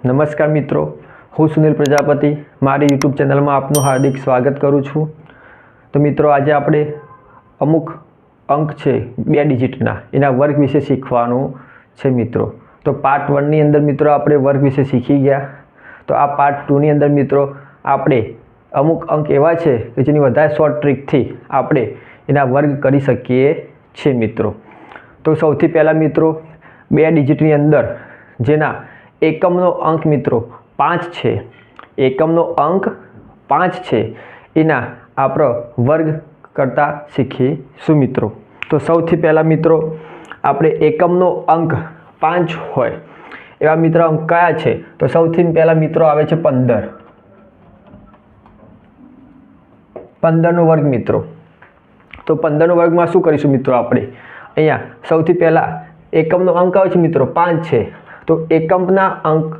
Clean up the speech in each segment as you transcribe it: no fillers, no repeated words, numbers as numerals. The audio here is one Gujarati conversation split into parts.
નમસ્કાર મિત્રો, હું સુનિલ પ્રજાપતિ મારી યુટ્યુબ ચેનલમાં આપનું હાર્દિક સ્વાગત કરું છું। તો મિત્રો આજે આપણે અમુક અંક છે 2 ડિજિટના એના વર્ગ વિશે શીખવાનું છે મિત્રો। તો પાર્ટ 1 ની અંદર મિત્રો આપણે વર્ગ વિશે શીખી ગયા। તો આ પાર્ટ 2 ની અંદર મિત્રો આપણે અમુક અંક એવા છે કે જેની વધારે શોર્ટ ટ્રીકથી આપણે એના વર્ગ કરી શકીએ છીએ મિત્રો। તો સૌથી પહેલાં મિત્રો 2 ડિજિટની અંદર જેના એકમનો અંક મિત્રો 5 છે, એકમનો અંક 5 છે એના આપણે વર્ગ કરતા શીખીશું મિત્રો। તો સૌથી પહેલાં મિત્રો આપણે એકમનો અંક 5 હોય એવા મિત્રો અંક કયા છે? તો સૌથી પહેલાં મિત્રો આવે છે 15, 15નો વર્ગ મિત્રો। તો 15નો વર્ગમાં શું કરીશું મિત્રો? આપણે અહીંયા સૌથી પહેલાં એકમનો અંક આવે છે મિત્રો 5 છે, તો એકમના અંક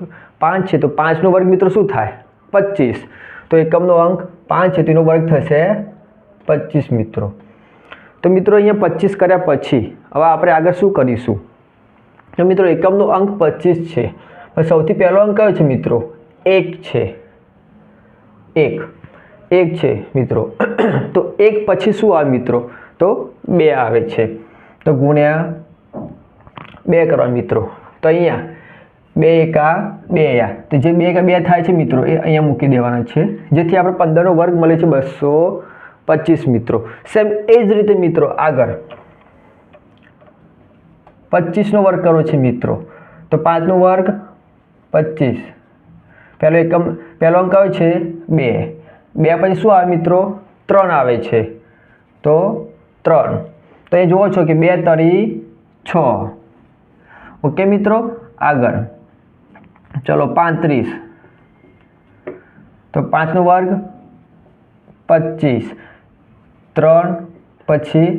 5 છે, તો 5નો વર્ગ મિત્રો શું થાય? 25। તો એકમનો અંક 5 છે તેનો વર્ગ થશે 25 મિત્રો। તો મિત્રો અહીંયા 25 કર્યા પછી હવે આપણે આગળ શું કરીશું? તો મિત્રો એકમનો અંક 25 છે, પણ સૌથી પહેલો અંક કયો છે મિત્રો? 1 છે, 1 છે મિત્રો। તો 1 પછી શું આવે મિત્રો? તો 2 આવે છે, તો ગુણ્યા 2 કરવા મિત્રો। તો અહીંયા 2 એકા 2 અહીંયા, તો જે 2 એકા 2 થાય છે મિત્રો એ અહીંયા મૂકી દેવાના છે, જેથી આપણે 15નો વર્ગ મળે છે 225 મિત્રો। સેમ એ જ રીતે મિત્રો આગળ 25નો વર્ગ કરવો છે મિત્રો। તો 5નો વર્ગ 25, પહેલો અંક આવે છે 2, 2 પછી શું આવે મિત્રો? 3 આવે છે, તો 3। તો એ જુઓ છો કે 2 તરી 6। ઓકે મિત્રો, આગળ ચલો 35, તો 5નો વર્ગ 25, 3 પછી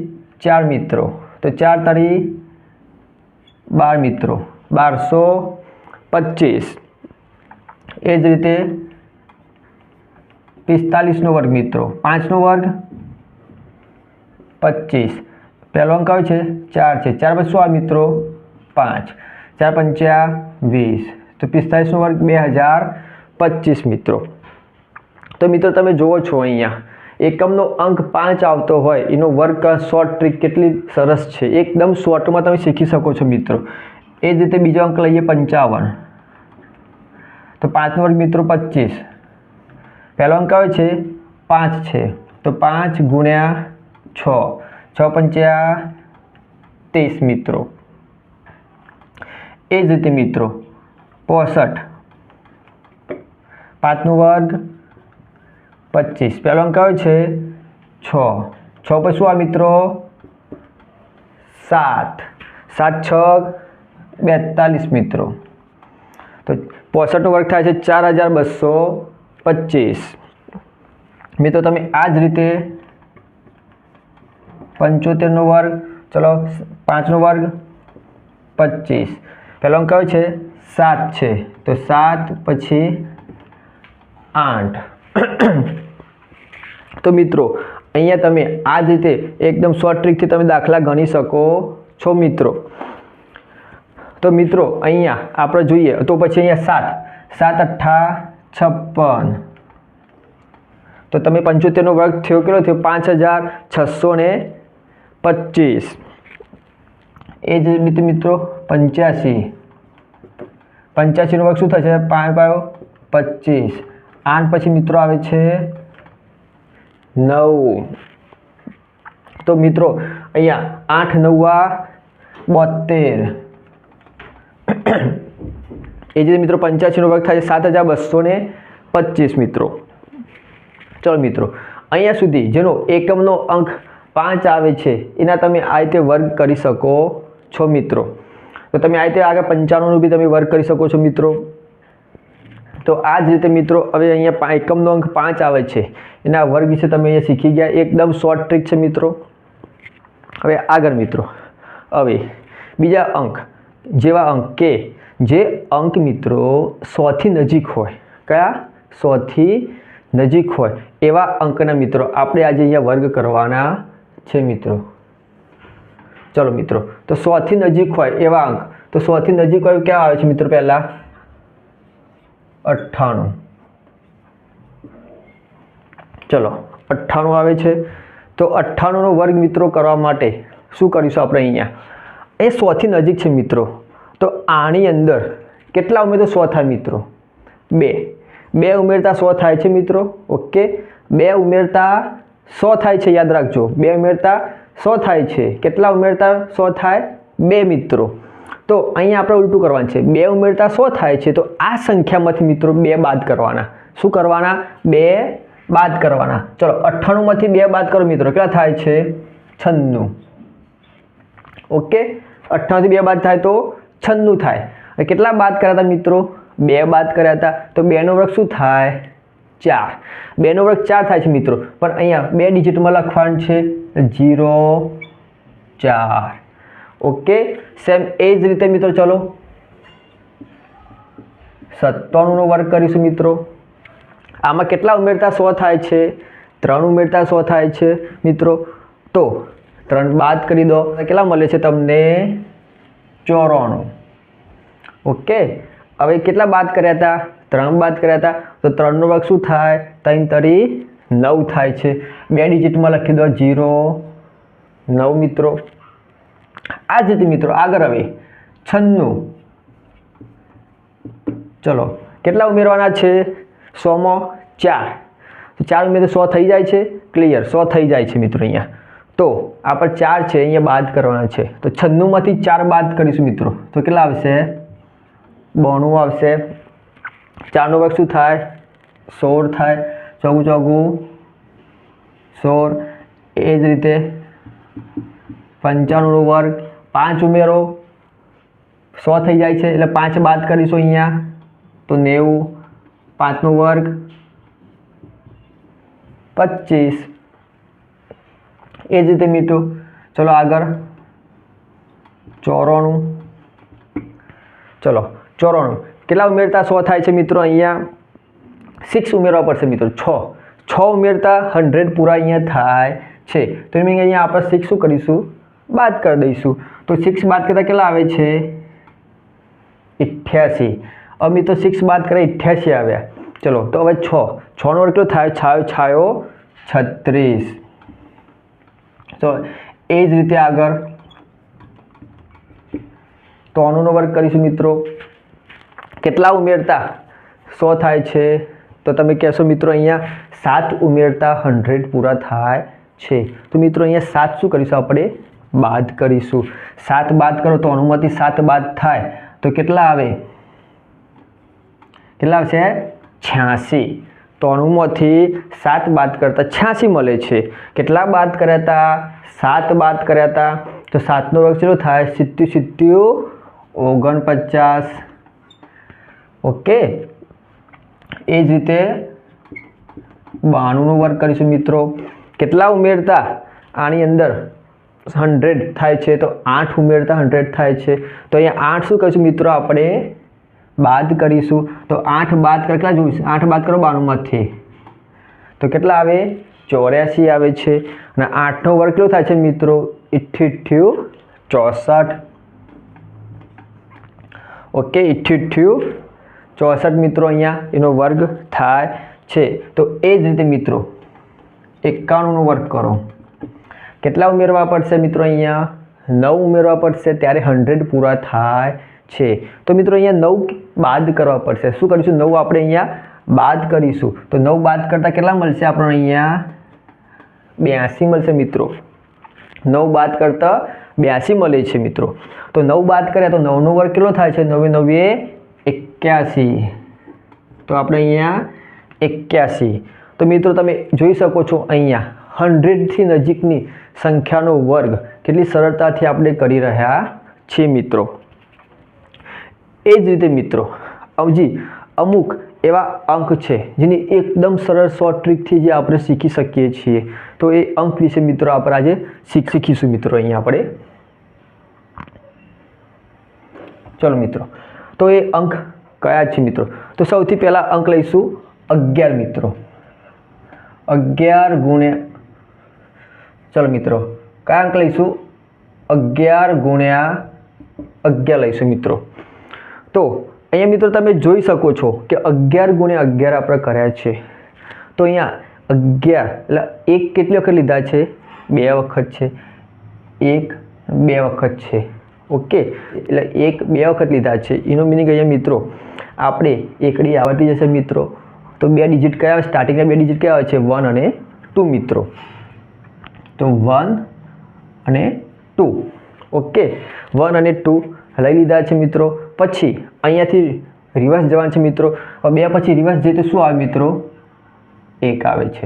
4 મિત્રો, તો 4 તરી 12 મિત્રો, 1225। એ જ રીતે 45નો વર્ગ મિત્રો, 5નો વર્ગ 25, પહેલો અંક આવે છે 4 છે, 4 પછી શું આવે મિત્રો? 5, 4 પંચા 20, તો 45નો વર્ગ 2025 મિત્રો। તો મિત્રો તમે જુઓ છો અહીંયા એકમનો અંક 5 આવતો હોય એનો વર્ગ શોર્ટ ટ્રીક કેટલી સરસ છે, એકદમ શોર્ટમાં તમે શીખી શકો છો મિત્રો। એ જ રીતે બીજો અંક લઈએ 55, તો 5નો વર્ગ મિત્રો 25, પહેલો અંક આવે છે 5 છે, તો 5 ગુણ્યા 6, 6 પંચા 30 મિત્રો। એ જ રીતે મિત્રો 65, 5નો વર્ગ 25, પહેલો અંક આવે છે 6, 6 પછી શું આ મિત્રો? 7, 7 6 42 મિત્રો। તો 65નો વર્ગ થાય છે 4225 મિત્રો। તમે આ જ રીતે 75નો વર્ગ, ચલો 5નો વર્ગ 25, પહેલો અંક આવે છે 7 છે, તો 7 પછી 8। તો મિત્રો અહીંયા તમે આ જ રીતે એકદમ શોર્ટ ટ્રીકથી તમે દાખલા ગણી શકો છો મિત્રો। તો મિત્રો અહીંયા આપણે જોઈએ તો પછી અહીંયા 7, 7 8 56, તો તમે 75નો વર્ગ થયો કેટલો થયો? 5625। એ જ રીતે મિત્રો 85, 85નો વર્ગ શું થશે? 5 25, 8 પછી મિત્રો આવે છે 9। તો મિત્રો અહીંયા 8 9 72। એ જ રીતે મિત્રો 85નો વર્ગ થાય છે 7225 મિત્રો। ચલો મિત્રો અહીંયા સુધી જેનો એકમનો અંક 5 આવે છે એના તમે આ રીતે વર્ગ કરી શકો છો મિત્રો। તો તમે આ રીતે આગળ 95નો બી તમે વર્ગ કરી શકો છો મિત્રો। તો આ જ રીતે મિત્રો હવે અહીંયા એકમનો અંક 5 આવે છે એના વર્ગ વિશે તમે અહીંયા શીખી ગયા, એકદમ શોર્ટ ટ્રીક છે મિત્રો। હવે આગળ મિત્રો હવે બીજા અંક જેવા અંક કે જે અંક મિત્રો 100 થી નજીક હોય, કયા? 100 થી નજીક હોય એવા અંકના મિત્રો આપણે આજે અહીંયા વર્ગ કરવાના છે મિત્રો। ચલો મિત્રો, તો 100 થી નજીક હોય એવા અંક, તો 100 થી નજીક હોય ક્યાં આવે છે મિત્રો? પહેલાં 98 ચલો 98 આવે છે। તો 98 નો વર્ગ મિત્રો કરવા માટે શું કરીશું આપણે? અહીંયા એ 100 થી નજીક છે મિત્રો, તો આની અંદર કેટલા ઉમેર તો 100 થાય મિત્રો? 2 ઉમેરતા 100 થાય છે મિત્રો। ઓકે, 2 ઉમેરતા 100 થાય છે, યાદ રાખજો 2 ઉમેરતા 100 થાય છે। કેટલા ઉમેરતા 100 થાય? 2 મિત્રો। તો અહીંયા આપણે ઉલટું કરવાનું છે, 2 ઉમેરતા 100 થાય છે, તો આ સંખ્યામાંથી મિત્રો 2 બાદ કરવાના। શું કરવાના? 2 બાદ કરવાના। ચલો 98 માંથી 2 બાદ કરો મિત્રો, કેટલા થાય છે? 96। ઓકે, 98 થી 2 બાદ થાય તો 96 થાય। અને કેટલા બાદ કર્યા હતા મિત્રો? 2 બાદ કર્યા હતા, તો 2 નો વર્ગ શું થાય? 4। 2 નો વર્ગ 4 થાય છે મિત્રો, પણ અહીંયા 2 ડિજિટમાં લખવાનું છે 0 4। ઓકે, સેમ એ જ રીતે મિત્રો ચલો 97 નો વર્ગ કરીશું મિત્રો। આમાં કેટલા ઉમેરતા 100 થાય છે? 3 ઉમેરતા 100 થાય છે મિત્રો। તો 3 બાદ કરી દો, કેટલા મળે છે તમને? 94। ઓકે, હવે કેટલા બાદ કર્યા હતા? 3 બાદ કર્યા હતા, તો 3 નો વર્ગ શું થાય? 3 તરી 9 થાય છે। 2 ડિજિટમાં લખી દો 0 9 મિત્રો। આ જ રીતે મિત્રો આગળ હવે 96। ચલો કેટલા ઉમેરવાના છે? 100 માં 4, તો 4 ઉમેર તો 100 થઈ જાય છે। ક્લિયર, 100 થઈ જાય છે મિત્રો। અહીંયા તો આ પર 4 છે, અહીંયા બાદ કરવાના છે, તો 96 માંથી 4 બાદ કરીશું મિત્રો, તો કેટલા આવશે? 92 આવશે। 4 નો વર્ગ શું થાય? 16 થાય। 4 ચોગું 16। એ જ રીતે 95 નો વર્ગ, 5 ઉમેરો 100 થઈ જાય છે, એટલે 5 બાદ કરીશું અહીંયા, તો 90। 5 નો વર્ગ 25। એ જ રીતે મિત્રો ચલો આગળ 94। ચલો 94 કેટલા ઉમેરતા 100 થાય છે મિત્રો? અહીંયા 6 ઉમેરવા પડશે મિત્રો, 6 ઉમેરતા 100 પૂરા અહીંયા થાય છે। તો અહીંયા આપણે 6 શું કરીશું? બાદ કરી દઈશું। તો 6 બાદ કરતા કેટલા આવે છે? 88। હવે મિત્રો 6 બાદ કરે 88 આવ્યા। ચલો તો હવે 6 નો વર્ગ કેટલો થાય? છાયો 36। તો એ જ રીતે આગળ 93 નો વર્ગ કરીશું મિત્રો। કેટલા ઉમેરતા 100 થાય છે? તો તમે કહેશો મિત્રો અહીંયા 7 ઉમેરતા 100 પૂરા થાય છે। તો મિત્રો અહીંયા 7 શું કરીશું આપણે? બાદ કરીશું। 7 બાદ કરો તો 93 માંથી 7 બાદ થાય તો કેટલા આવે? કેટલા આવશે? 86। 93 માંથી 7 બાદ કરતા 86 મળે છે। કેટલા બાદ કર્યા હતા? 7 બાદ કર્યા હતા, તો 7 નો વર્ગ કેટલો થાય? 77 49। ઓકે, એ જ રીતે 92 નો વર્ગ કરીશું મિત્રો। કેટલા ઉમેરતા આની અંદર 100 થાય છે? તો 8 ઉમેરતા 100 થાય છે, તો અહીંયા 8 શું કરીશું મિત્રો? આપણે બાદ કરીશું। તો 8 બાદ કરો, કેટલા જોઈશું? 8 બાદ કરો 92 માંથી, તો કેટલા આવે? 84 આવે છે। અને 8 નો વર્ગ કેટલો થાય છે મિત્રો? 88 64। ઓકે, 88 64 મિત્રો અહીંયા એનો વર્ગ થાય છે। તો એ જ રીતે મિત્રો 91 નો વર્ગ કરો। કેટલા ઉમેરવા પડશે મિત્રો? અહીંયા 9 ઉમેરવા પડશે, ત્યારે 100 પૂરા થાય છે। તો મિત્રો અહીંયા 9 બાદ કરવા પડશે। શું કરીશું? 9 આપણે અહીંયા બાદ કરીશું। તો 9 બાદ કરતા કેટલા મળશે આપણને? અહીંયા 82 મળશે મિત્રો। 9 બાદ કરતા 82 મળે છે મિત્રો। તો 9 બાદ કર્યા તો 9 નો વર્ગ કેટલો થાય છે? 9 9 81। તો આપણે અહીંયા 81। તો મિત્રો તમે જોઈ શકો છો અહીંયા 100 થી નજીકની સંખ્યાનો વર્ગ કેટલી સરળતાથી આપણે કરી રહ્યા છીએ મિત્રો। એ જ રીતે મિત્રો અમુક એવા અંક છે જેની એકદમ સરળ શોર્ટ ટ્રીકથી જે આપણે શીખી શકીએ છીએ। તો એ અંક વિશે મિત્રો આપણે આજે શીખીશું મિત્રો। અહીંયા આપણે ચલો મિત્રો, તો એ અંક કયા છે મિત્રો? તો સૌથી પહેલા અંક લઈશું 11 મિત્રો। 11 ગુણ્યા, ચલો મિત્રો કયા અંક લઈશું? 11 ગુણ્યા 11 લઈશું મિત્રો। તો અહીંયા મિત્રો તમે જોઈ શકો છો કે 11 ગુણ્યા 11 આપણે કર્યા છે. તો અહીંયા 11 એટલે એક કેટલી વખત લીધા છે? 2 વખત છે. 1 2 વખત છે. ઓકે, એટલે 1 2 વખત લીધા છે. એનો મિનિંગ અહીંયા મિત્રો આપણે એકડી આવડતી જશે મિત્રો. તો 2 ડિજિટ કયા આવે? સ્ટાર્ટિંગના 2 ડિજિટ કયા આવે છે? 1 અને 2 મિત્રો. તો 1 અને 2. ઓકે, 1 અને 2 લઈ લીધા છે મિત્રો. પછી અહીંયાથી રિવર્સ જવાનું છે મિત્રો. 2 પછી રિવર્સ જઈએ તો શું આવે મિત્રો? 1 આવે છે.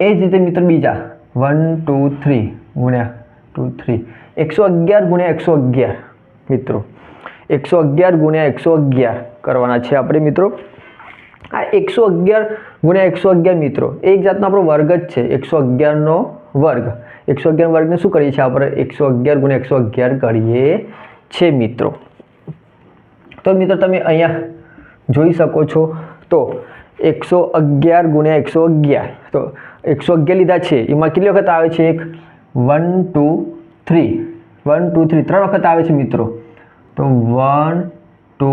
એ જ રીતે મિત્રો બીજા 1 2 3 ગુણ્યા 2 3 111 ગુણ્યા 111 મિત્રો. 111 ગુણ્યા 111 કરવાના છે આપણે મિત્રો. આ 111 ગુણ્યા 111 મિત્રો એક જાતનો આપણો વર્ગ જ છે. 111નો વર્ગ. 111 વર્ગને શું કરીએ છીએ આપણે? 111 ગુણ્યા 111 કરીએ છે મિત્રો. તો મિત્રો તમે અહીંયા જોઈ શકો છો. તો 111 ગુણ્યા 111, તો 111 લીધા છે. એમાં કેટલી વખત આવે છે? 1 2 3 1 2 3 3 વખત આવે છે મિત્રો. તો 1 2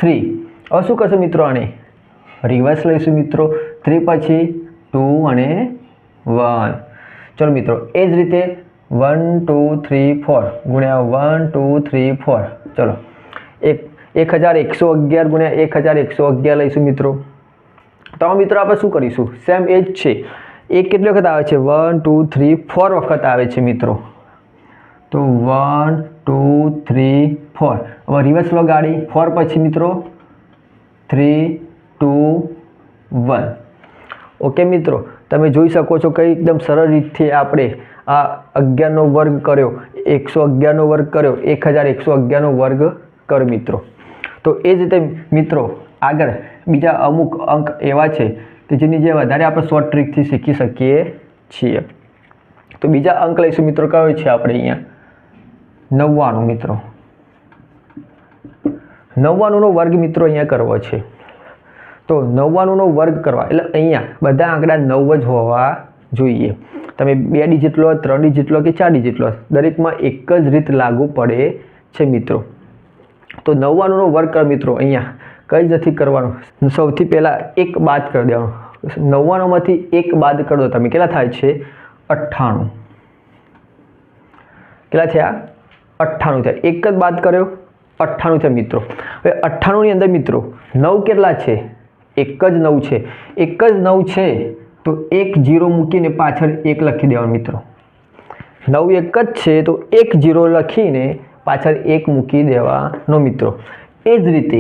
3. હવે શું કરશું મિત્રો? આને રિવર્સ લઈશું મિત્રો. 3 પછી 2 અને 1. ચલો મિત્રો એ જ રીતે 1 2 3 4 ગુણ્યા 1 2 3 4. ચલો 1111 ગુણ્યા 1111 લઈશું મિત્રો. તો મિત્રો આપણે શું કરીશું? સેમ એ જ છે. એક કેટલી વખત આવે છે? 1 2 3 4 વખત આવે છે મિત્રો. તો 1 2 3 4. હવે રિવર્સ લગાડી 4 પછી મિત્રો 3 2 1. ઓકે મિત્રો તમે જોઈ શકો છો કે એકદમ સરળ રીતથી આપણે આ 11નો વર્ગ કર્યો, 111નો વર્ગ કર્યો, 1111નો વર્ગ કર્યો મિત્રો. તો એ જ રીતે મિત્રો આગળ બીજા અમુક અંક એવા છે કે જેની જે વધારે આપણે શોર્ટ ટ્રીકથી શીખી શકીએ છીએ. તો બીજા અંક લઈશું મિત્રો. કયો છે આપણે અહીંયા? 99 મિત્રો. 99નો વર્ગ મિત્રો અહીંયા કરવો છે. તો 99નો વર્ગ કરવા એટલે અહીંયા બધા આંકડા 9 જ હોવા જોઈએ. તમે 2 ડિજિટ લો, 3 ડિજિટ લો કે 4 ડિજિટ લો, દરેકમાં એક જ રીત લાગુ પડે છે મિત્રો. તો 99નો વર્ગ કર મિત્રો. અહીંયા કંઈ જ નથી કરવાનું. સૌથી પહેલાં 1 બાદ કરી દેવાનું. 99માંથી 1 બાદ કરી દો તમે. કેટલા થાય છે? 98. કેટલા થયા? 98 થયા. 1 જ બાદ કર્યો, 98 થયા મિત્રો. હવે 98ની અંદર મિત્રો 9 કેટલા છે? 1 જ 9 છે. 1 જ 9 છે તો 1 0 મૂકીને પાછળ 1 લખી દેવાનું મિત્રો. 9 1 જ છે તો 1 0 લખીને પાછળ 1 મૂકી દેવાનો મિત્રો. એ જ રીતે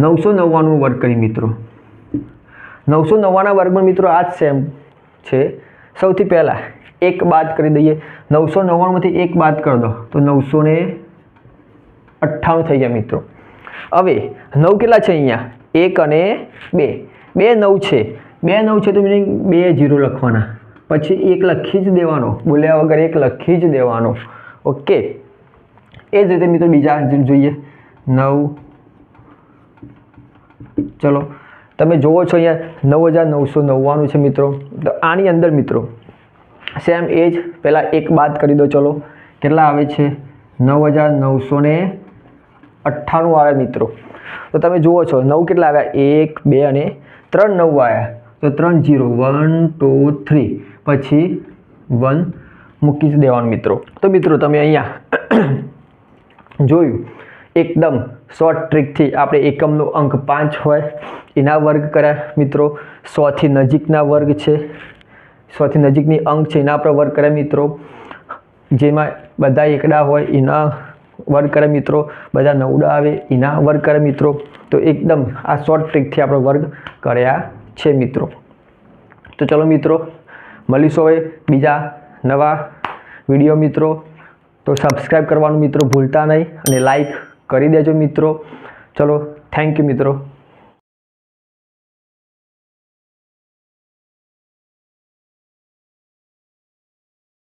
999નો વર્ગ કરી મિત્રો. 999ના વર્ગમાં મિત્રો આ જ સેમ છે. સૌથી પહેલાં 1 બાદ કરી દઈએ. 999માંથી 1 બાદ કરી દો તો 998 થઈ ગયા મિત્રો. હવે 9 કેટલા છે અહીંયા? 1 અને 2. 2 9 છે. 2 9 છે તો મિનિંગ 2 0 લખવાના. પછી 1 લખી જ દેવાનો. બોલ્યા વગર 1 લખી જ દેવાનો. ઓકે, એ જ રીતે મિત્રો બીજા જોઈએ 9. ચલો તમે જુઓ છો અહીંયા 9999 છે મિત્રો. તો આની અંદર મિત્રો સેમ એ જ પહેલાં 1 બાદ કરી દો. ચલો કેટલા આવે છે? 9998 આવે મિત્રો. તો તમે જુઓ છો 9 કેટલા આવ્યા? 1 2 અને 3 9 આવ્યા. તો 3 0 1 2 3 પછી 1 મૂકી જ દેવાનું મિત્રો. તો મિત્રો તમે અહીંયા જોયું એકદમ શોર્ટ ટ્રીકથી આપણે એકમનો અંક 5 હોય એના વર્ગ કર્યા મિત્રો. 100થી નજીકના વર્ગ છે, 100થી નજીકની અંક છે એના આપણે વર્ગ કર્યા મિત્રો. જેમાં બધા એકડા હોય એના વર્ગ કરે મિત્રો. બધા નવડા આવે એના વર્ગ કરે મિત્રો. તો એકદમ આ શોર્ટ ટ્રીકથી આપણે વર્ગ કર્યા છે મિત્રો. તો ચલો મિત્રો મળીશું હવે બીજા નવા વિડીયો મિત્રો. તો સબસ્ક્રાઈબ કરવાનું મિત્રો ભૂલતા નહીં અને લાઈક કરી દેજો મિત્રો. ચલો થેન્ક યુ મિત્રો.